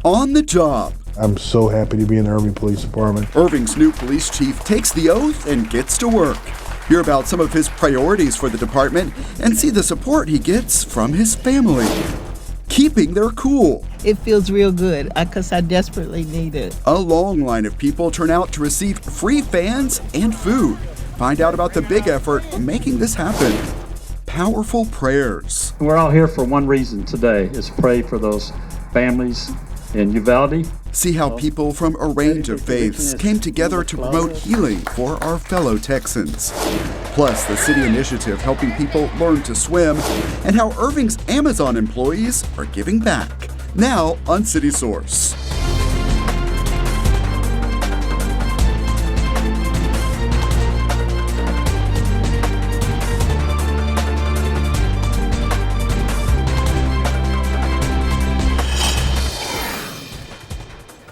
on the job. I'm so happy to be in the Irving Police Department. Irving's new police chief takes the oath and gets to work. Hear about some of his priorities for the department and see the support he gets from his family. Keeping their cool. It feels real good because I desperately need it. A long line of people turn out to receive free fans and food. Find out about the big effort making this happen. Powerful prayers. We're all here for one reason today, is pray for those families in Uvalde. See how people from a range of faiths came together to promote healing for our fellow Texans. Plus, the city initiative helping people learn to swim, and how Irving's Amazon employees are giving back. Now on City Source.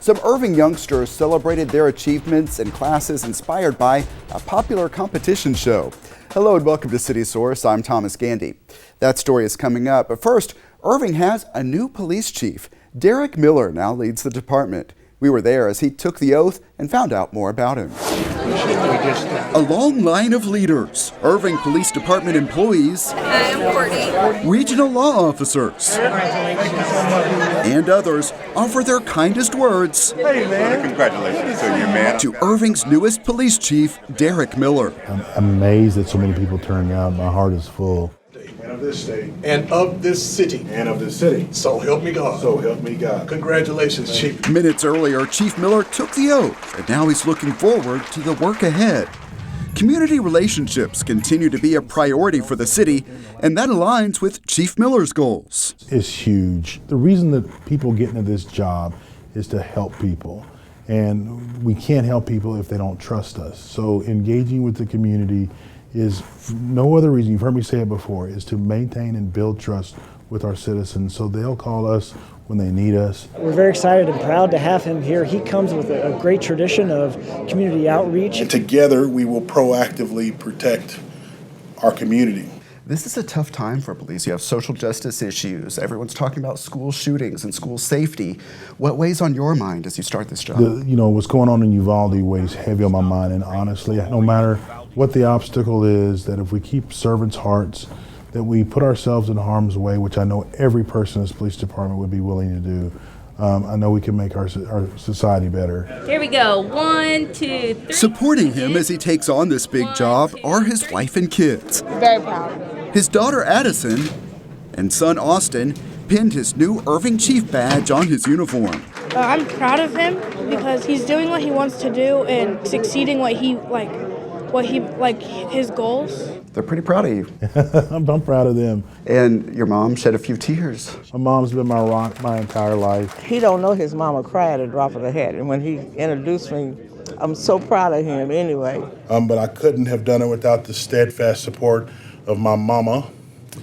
Some Irving youngsters celebrated their achievements in classes inspired by a popular competition show. Hello and welcome to City Source. I'm Thomas Gandy. That story is coming up, but first, Irving has a new police chief. Derick Miller now leads the department. We were there as he took the oath and found out more about him. A long line of leaders, Irving Police Department employees, regional law officers, and others offer their kindest words. Hey man, congratulations to you, man. To Irving's newest police chief, Derick Miller. I'm amazed that so many people turned out. My heart is full. And of this state. And of this city. And of this city. So help me God. So help me God. Congratulations, Chief. Minutes earlier, Chief Miller took the oath, and now he's looking forward to the work ahead. Community relationships continue to be a priority for the city, and that aligns with Chief Miller's goals. It's huge. The reason that people get into this job is to help people. And we can't help people if they don't trust us. So engaging with the community is no other reason, you've heard me say it before, is to maintain and build trust with our citizens so they'll call us when they need us. We're very excited and proud to have him here. He comes with a great tradition of community outreach. And together we will proactively protect our community. This is a tough time for police. You have social justice issues. Everyone's talking about school shootings and school safety. What weighs on your mind as you start this job? What's going on in Uvalde weighs heavy on my mind. And honestly, no matter what the obstacle is, that if we keep servants' hearts, that we put ourselves in harm's way, which I know every person in this police department would be willing to do, I know we can make our society better. Here we go. 1, 2, 3. Supporting him as he takes on this big job are his wife and kids. Very proud. His daughter Addison and son Austin pinned his new Irving Chief badge on his uniform. I'm proud of him because he's doing what he wants to do and succeeding his goals. They're pretty proud of you. I'm proud of them. And your mom shed a few tears. My mom's been my rock my entire life. He don't know his mama cried at a drop of the hat, and when he introduced me, I'm so proud of him anyway. But I couldn't have done it without the steadfast support of my mama.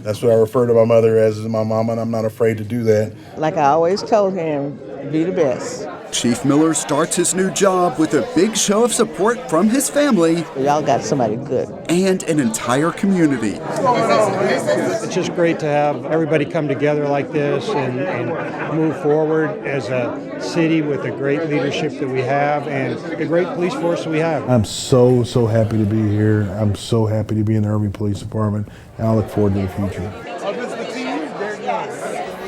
That's what I refer to my mother as my mama, and I'm not afraid to do that. Like I always told him, be the best. Chief Miller starts his new job with a big show of support from his family. Y'all got somebody good. And an entire community. It's just great to have everybody come together like this and move forward as a city with the great leadership that we have and the great police force that we have. I'm so happy to be here. I'm so happy to be in the Irving Police Department, and I look forward to the future.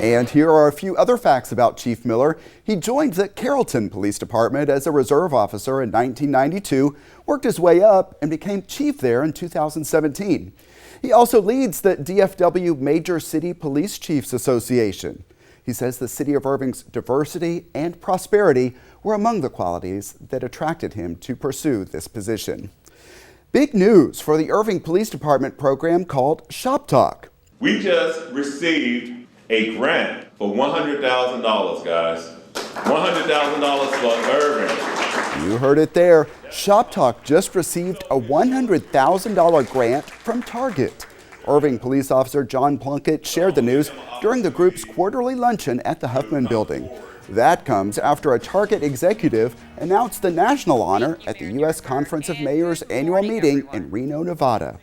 And here are a few other facts about Chief Miller. He joined the Carrollton Police Department as a reserve officer in 1992, worked his way up, and became chief there in 2017. He also leads the DFW Major City Police Chiefs Association. He says the city of Irving's diversity and prosperity were among the qualities that attracted him to pursue this position. Big news for the Irving Police Department program called Shop Talk. We just received a grant for $100,000, guys. $100,000 for Irving. You heard it there. Shop Talk just received a $100,000 grant from Target. Irving police officer John Plunkett shared the news during the group's quarterly luncheon at the Huffman Building. That comes after a Target executive announced the national honor at the U.S. Conference of Mayors annual meeting in Reno, Nevada.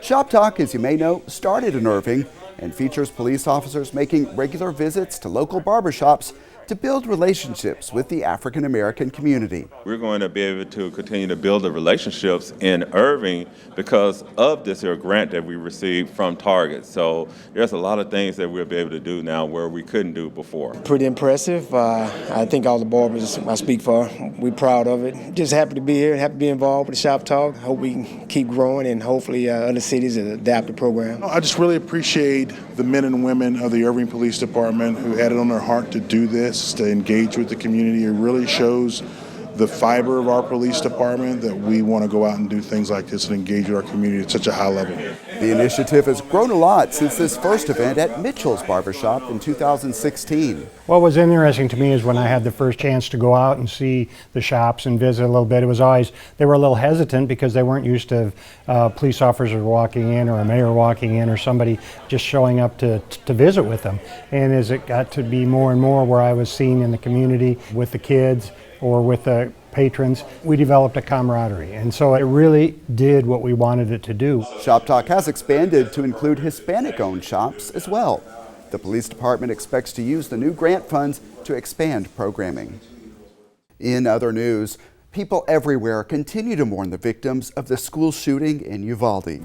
Shop Talk, as you may know, started in Irving and features police officers making regular visits to local barbershops to build relationships with the African American community. We're going to be able to continue to build the relationships in Irving because of this here grant that we received from Target. So there's a lot of things that we'll be able to do now where we couldn't do before. Pretty impressive. I think all the barbers I speak for, we're proud of it. Just happy to be here, happy to be involved with the Shop Talk. Hope we can keep growing and hopefully other cities adapt the program. I just really appreciate the men and women of the Irving Police Department who had it on their heart to do this, to engage with the community. It really shows the fiber of our police department that we want to go out and do things like this and engage with our community at such a high level. The initiative has grown a lot since this first event at Mitchell's Barbershop in 2016. What was interesting to me is when I had the first chance to go out and see the shops and visit a little bit, it was always, they were a little hesitant because they weren't used to police officers walking in or a mayor walking in or somebody just showing up to visit with them. And as it got to be more and more where I was seen in the community with the kids or with the patrons, we developed a camaraderie. And so it really did what we wanted it to do. Shop Talk has expanded to include Hispanic-owned shops as well. The police department expects to use the new grant funds to expand programming. In other news, people everywhere continue to mourn the victims of the school shooting in Uvalde.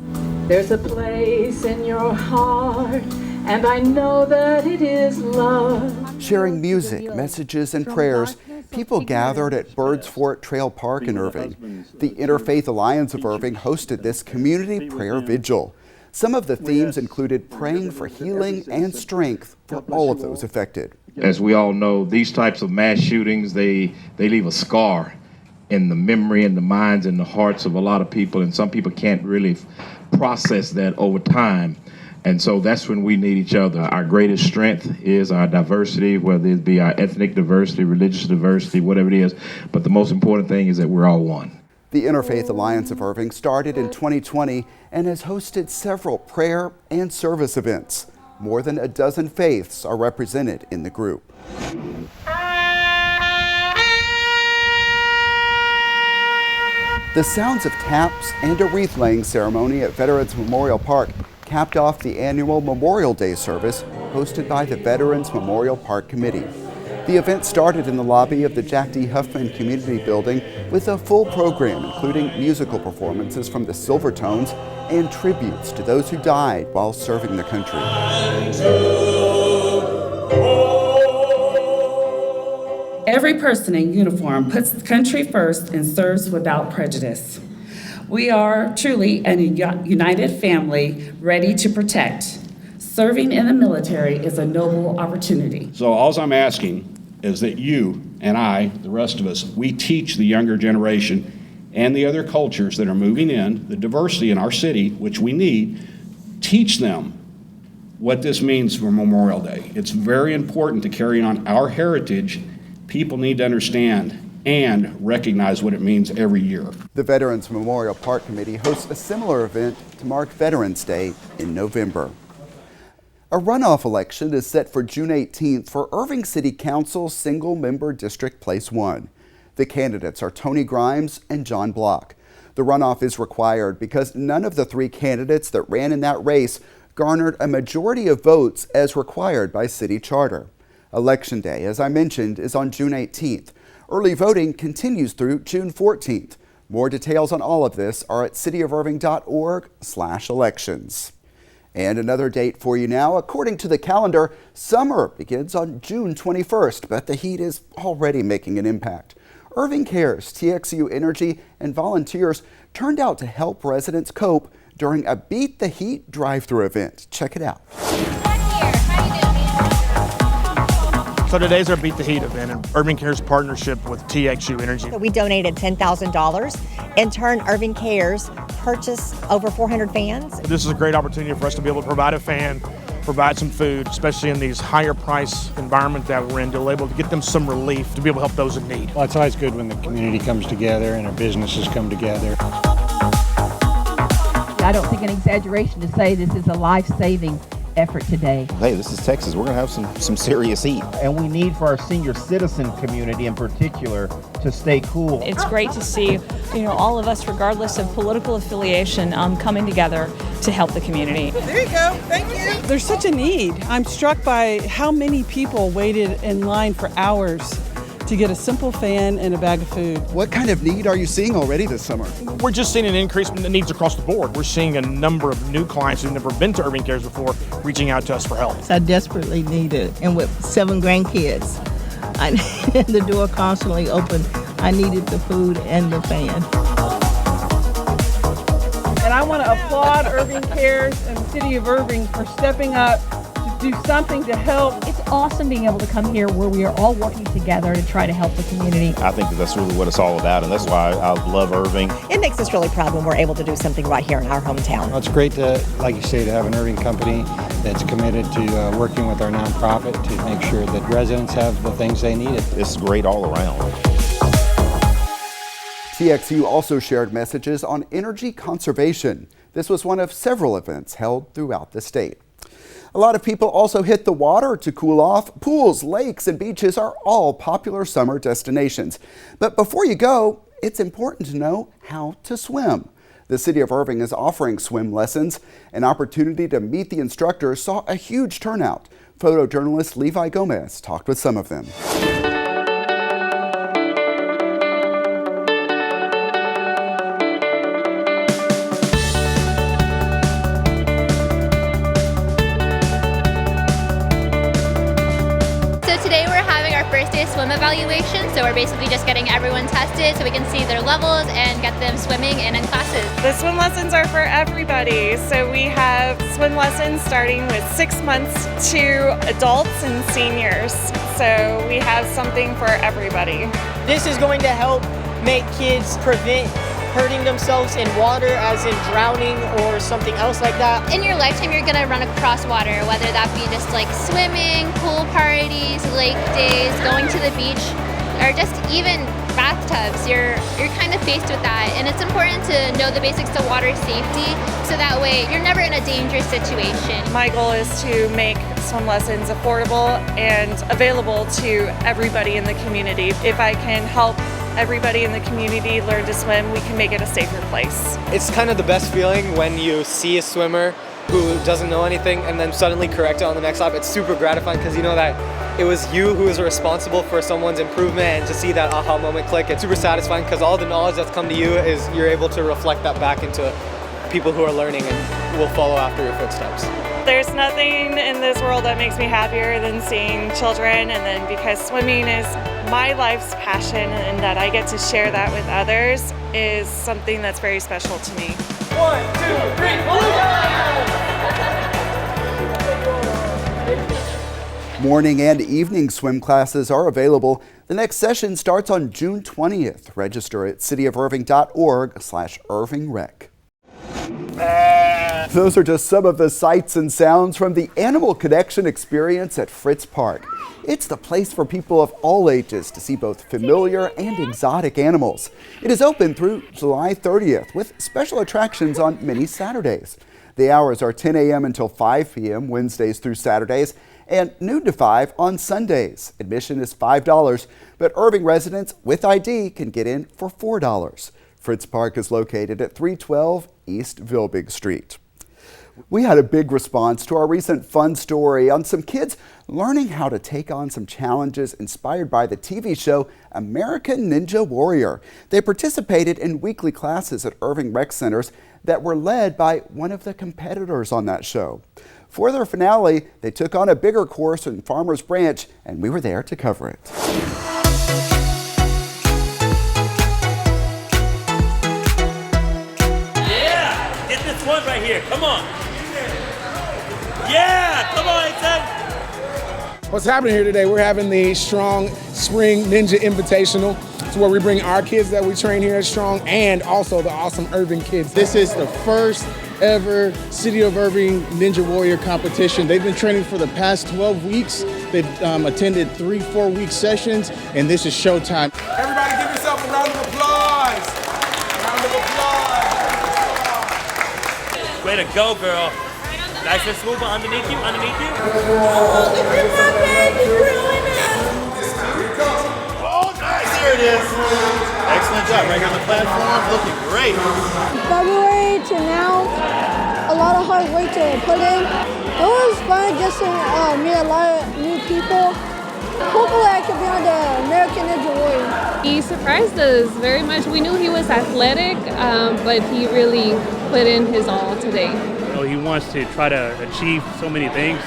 There's a place in your heart, and I know that it is love. Sharing music, messages, and prayers, people gathered at Birds Fort Trail Park in Irving. The Interfaith Alliance of Irving hosted this community prayer vigil. Some of the themes included praying for healing and strength for all of those affected. As we all know, these types of mass shootings, they leave a scar in the memory and the minds and the hearts of a lot of people, and some people can't really process that over time. And so that's when we need each other. Our greatest strength is our diversity, whether it be our ethnic diversity, religious diversity, whatever it is. But the most important thing is that we're all one. The Interfaith Alliance of Irving started in 2020 and has hosted several prayer and service events. More than a dozen faiths are represented in the group. The sounds of taps and a wreath-laying ceremony at Veterans Memorial Park capped off the annual Memorial Day service hosted by the Veterans Memorial Park Committee. The event started in the lobby of the Jack D. Huffman Community Building with a full program including musical performances from the Silvertones and tributes to those who died while serving the country. Every person in uniform puts the country first and serves without prejudice. We are truly a united family ready to protect. Serving in the military is a noble opportunity. So all I'm asking is that you and I, the rest of us, we teach the younger generation and the other cultures that are moving in, the diversity in our city, which we need, teach them what this means for Memorial Day. It's very important to carry on our heritage. People need to understand and recognize what it means every year. The Veterans Memorial Park Committee hosts a similar event to mark Veterans Day in November. A runoff election is set for June 18th for Irving City Council's single-member District Place 1. The candidates are Tony Grimes and John Block. The runoff is required because none of the three candidates that ran in that race garnered a majority of votes as required by city charter. Election Day, as I mentioned, is on June 18th. Early voting continues through June 14th. More details on all of this are at cityofirving.org/elections. And another date for you now. According to the calendar, summer begins on June 21st, but the heat is already making an impact. Irving Cares, TXU Energy, and volunteers turned out to help residents cope during a Beat the Heat drive-thru event. Check it out. So today's our Beat the Heat event, and Irving Cares partnership with TXU Energy. We donated $10,000. In turn, Irving Cares purchased over 400 fans. This is a great opportunity for us to be able to provide a fan, provide some food, especially in these higher price environment that we're in, to be able to get them some relief, to be able to help those in need. Well, it's always good when the community comes together and our businesses come together. I don't think an exaggeration to say this is a life-saving effort today. Hey, this is Texas. We're going to have some serious heat. And we need for our senior citizen community in particular to stay cool. It's great to see, all of us, regardless of political affiliation, coming together to help the community. There you go. Thank you. There's such a need. I'm struck by how many people waited in line for hours to get a simple fan and a bag of food. What kind of need are you seeing already this summer? We're just seeing an increase in the needs across the board. We're seeing a number of new clients who've never been to Irving Cares before reaching out to us for help. I desperately need it. And with 7 grandkids, the door constantly open. I needed the food and the fan. And I want to applaud Irving Cares and the City of Irving for stepping up to do something to help. It's awesome being able to come here where we are all working together to try to help the community. I think that's really what it's all about, and that's why I love Irving. It makes us really proud when we're able to do something right here in our hometown. Well, it's great to, like you say, to have an Irving company that's committed to working with our nonprofit to make sure that residents have the things they need. It's great all around. TXU also shared messages on energy conservation. This was one of several events held throughout the state. A lot of people also hit the water to cool off. Pools, lakes, and beaches are all popular summer destinations. But before you go, it's important to know how to swim. The City of Irving is offering swim lessons. An opportunity to meet the instructors saw a huge turnout. Photojournalist Levi Gomez talked with some of them. First day swim evaluation, so we're basically just getting everyone tested so we can see their levels and get them swimming and in classes. The swim lessons are for everybody, so we have swim lessons starting with 6 months to adults and seniors, so we have something for everybody. This is going to help make kids prevent hurting themselves in water, as in drowning or something else like that. In your lifetime, you're gonna run across water, whether that be just like swimming, pool parties, lake days, going to the beach, or just even bathtubs. You're kind of faced with that, and it's important to know the basics of water safety, so that way you're never in a dangerous situation. My goal is to make swim lessons affordable and available to everybody in the community. If I can help everybody in the community learn to swim, we can make it a safer place. It's kind of the best feeling when you see a swimmer who doesn't know anything and then suddenly correct it on the next lap. It's super gratifying because you know that it was you who was responsible for someone's improvement, and to see that aha moment click, it's super satisfying because all the knowledge that's come to you is you're able to reflect that back into people who are learning and will follow after your footsteps. There's nothing in this world that makes me happier than seeing children, and then because swimming is my life's passion and that I get to share that with others is something that's very special to me. 1, 2, 3, Morning and evening swim classes are available. The next session starts on June 20th. Register at cityofirving.org/IrvingRec. Those are just some of the sights and sounds from the Animal Connection experience at Fritz Park. It's the place for people of all ages to see both familiar and exotic animals. It is open through July 30th with special attractions on many Saturdays. The hours are 10 a.m. until 5 p.m. Wednesdays through Saturdays and noon to 5 on Sundays. Admission is $5, but Irving residents with ID can get in for $4. Fritz Park is located at 312 East Vilbig Street. We had a big response to our recent fun story on some kids learning how to take on some challenges inspired by the TV show American Ninja Warrior. They participated in weekly classes at Irving Rec Centers that were led by one of the competitors on that show. For their finale, they took on a bigger course in Farmers Branch, and we were there to cover it. Yeah! Get this one right here. Come on. Yeah! Come on, Ethan! What's happening here today? We're having the Strong Spring Ninja Invitational. It's where we bring our kids that we train here at Strong and also the awesome Irving kids. This is the first ever City of Irving Ninja Warrior competition. They've been training for the past 12 weeks. They've attended 3-4-week sessions, and this is showtime. Everybody give yourself a round of applause. Round of applause. Way to go, girl. Nice and smooth underneath you, Oh, nice. Here it is. Excellent job. Right here on the platform. Looking great. February to now, a lot of hard work to put in. It was fun just to meet a lot of new people. Hopefully I could be on the American Ninja Warrior. He surprised us very much. We knew he was athletic, but he really put in his all today. He wants to try to achieve so many things.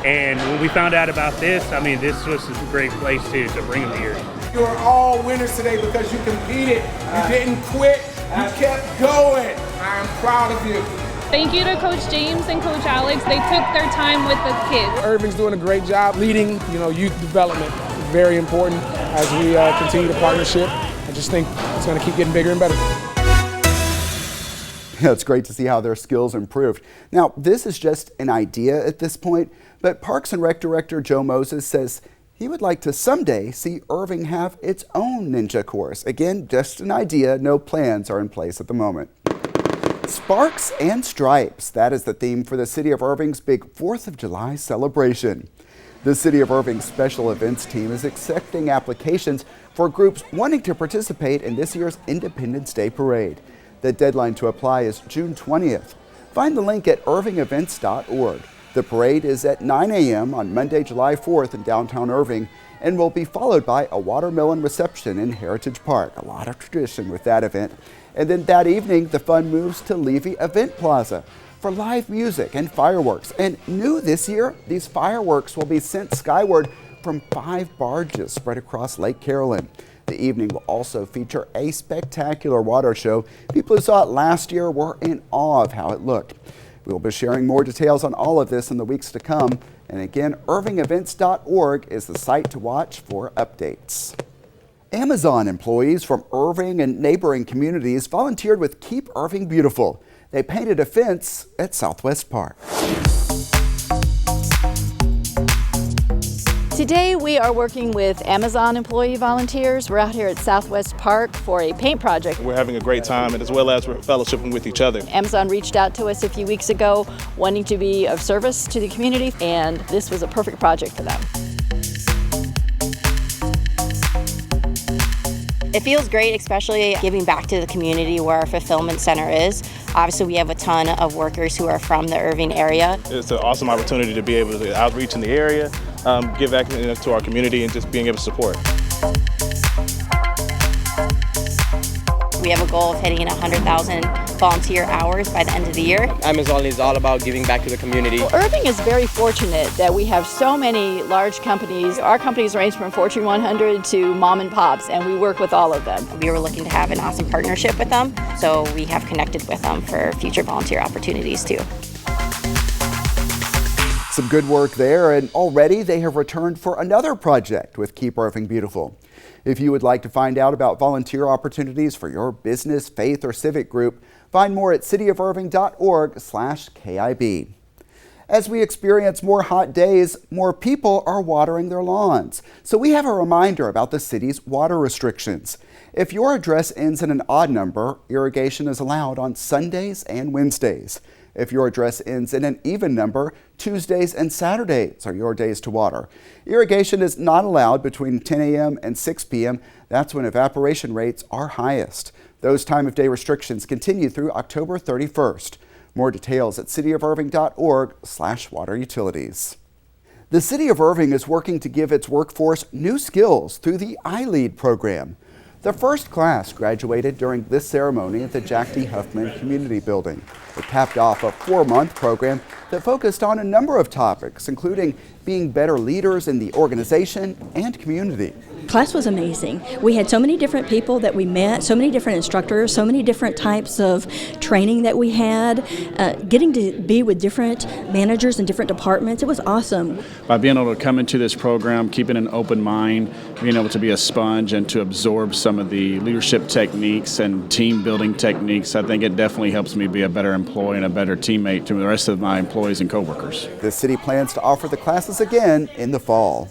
And when we found out about this, I mean, this was a great place to bring him here. You are all winners today because you competed. You didn't quit. You kept going. I am proud of you. Thank you to Coach James and Coach Alex. They took their time with the kids. Irving's doing a great job leading, youth development. Very important as we continue the partnership. I just think it's going to keep getting bigger and better. Yeah, it's great to see how their skills improved. Now, this is just an idea at this point, but Parks and Rec Director Joe Moses says he would like to someday see Irving have its own ninja course. Again, just an idea. No plans are in place at the moment. Sparks and Stripes. That is the theme for the City of Irving's big 4th of July celebration. The City of Irving's special events team is accepting applications for groups wanting to participate in this year's Independence Day Parade. The deadline to apply is June 20th. Find the link at irvingevents.org. The parade is at 9 a.m. on Monday, July 4th in downtown Irving and will be followed by a watermelon reception in Heritage Park. A lot of tradition with that event. And then that evening, the fun moves to Levy Event Plaza for live music and fireworks. And new this year, these fireworks will be sent skyward from 5 barges spread across Lake Carolyn. The evening will also feature a spectacular water show. People who saw it last year were in awe of how it looked. We will be sharing more details on all of this in the weeks to come. And again, irvingevents.org is the site to watch for updates. Amazon employees from Irving and neighboring communities volunteered with Keep Irving Beautiful. They painted a fence at Southwest Park. Today we are working with Amazon employee volunteers. We're out here at Southwest Park for a paint project. We're having a great time, and as well as we're fellowshipping with each other. Amazon reached out to us a few weeks ago wanting to be of service to the community, and this was a perfect project for them. It feels great, especially giving back to the community where our fulfillment center is. Obviously, we have a ton of workers who are from the Irving area. It's an awesome opportunity to be able to outreach in the area, give back to our community, and just being able to support. We have a goal of hitting 100,000 volunteer hours by the end of the year. Amazon is all about giving back to the community. Well, Irving is very fortunate that we have so many large companies. Our companies range from Fortune 100 to mom and pops, and we work with all of them. We were looking to have an awesome partnership with them, so we have connected with them for future volunteer opportunities too. Some good work there, and already they have returned for another project with Keep Irving Beautiful. If you would like to find out about volunteer opportunities for your business, faith, or civic group, find more at cityofirving.org/KIB. As we experience more hot days, more people are watering their lawns. So we have a reminder about the city's water restrictions. If your address ends in an odd number, irrigation is allowed on Sundays and Wednesdays. If your address ends in an even number, Tuesdays and Saturdays are your days to water. Irrigation is not allowed between 10 a.m. and 6 p.m. That's when evaporation rates are highest. Those time of day restrictions continue through October 31st. More details at cityofirving.org/waterutilities. The City of Irving is working to give its workforce new skills through the ILead program. The first class graduated during this ceremony at the Jack D. Huffman Community Building. It capped off a 4-month program that focused on a number of topics, including being better leaders in the organization and community. Class was amazing. We had so many different people that we met, so many different instructors, so many different types of training that we had, getting to be with different managers in different departments. It was awesome. By being able to come into this program, keeping an open mind, being able to be a sponge and to absorb some of the leadership techniques and team building techniques, I think it definitely helps me be a better employee and a better teammate to the rest of my employees and coworkers. The city plans to offer the classes again in the fall.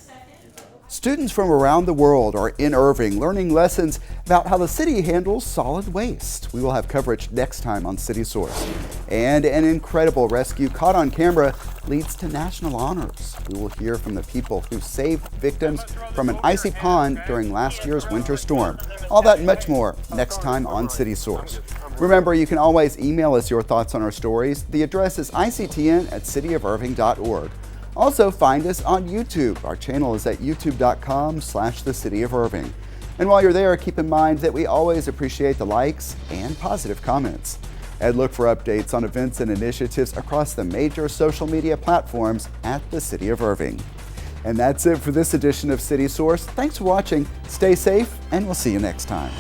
Students from around the world are in Irving learning lessons about how the city handles solid waste. We will have coverage next time on City Source. And an incredible rescue caught on camera leads to national honors. We will hear from the people who saved victims from an icy pond during last year's winter storm. All that and much more next time on City Source. Remember, you can always email us your thoughts on our stories. The address is ictn@cityofirving.org. Also, find us on YouTube. Our channel is at youtube.com/thecityofirving. And while you're there, keep in mind that we always appreciate the likes and positive comments. And look for updates on events and initiatives across the major social media platforms at the City of Irving. And that's it for this edition of City Source. Thanks for watching, stay safe, and we'll see you next time.